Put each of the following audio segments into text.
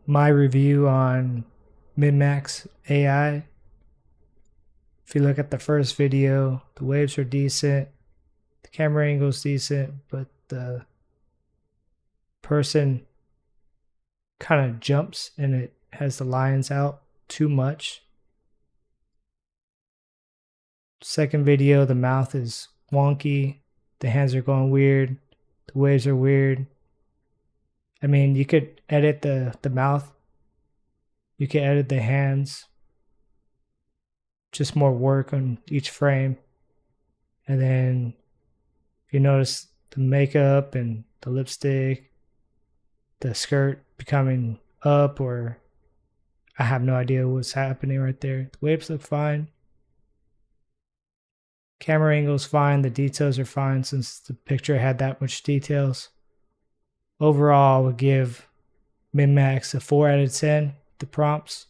my review on Minmax AI. If you look at the first video, the waves are decent, the camera angle is decent, but the person kind of jumps and it has the lines out too much. Second video, the mouth is wonky, the hands are going weird, the waves are weird. I mean, you could edit the mouth, you could edit the hands, just more work on each frame. And then if you notice the makeup and the lipstick, the skirt becoming up, or I have no idea what's happening right there. The waves look fine. Camera angle's fine. The details are fine since the picture had that much details. Overall, I would give Minmax a 4 out of 10. The prompts,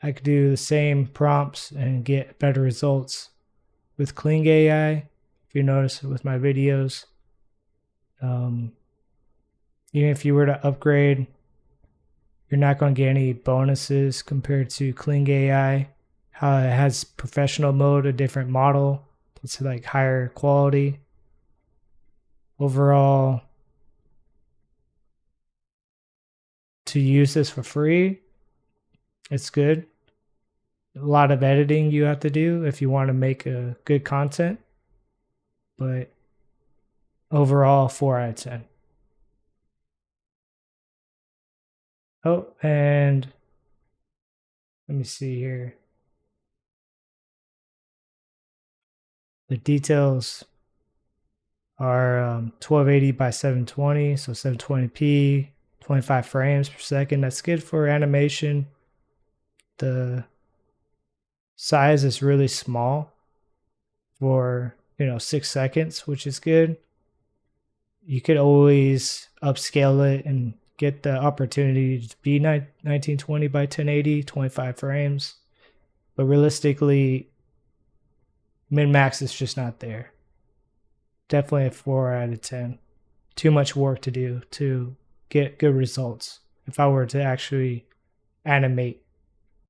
I could do the same prompts and get better results with Kling AI. If you notice with my videos, even if you were to upgrade, you're not going to get any bonuses compared to Kling AI. How it has professional mode, a different model. It's like higher quality. Overall, to use this for free, it's good. A lot of editing you have to do if you want to make a good content, but overall 4 out of 10. Oh, and let me see here. The details are 1280 by 720, so 720p, 25 frames per second. That's good for animation. The size is really small for 6 seconds, which is good. You could always upscale it and get the opportunity to be 1920 by 1080, 25 frames. But realistically, Minmax is just not there. Definitely a 4 out of 10. Too much work to do to get good results if I were to actually animate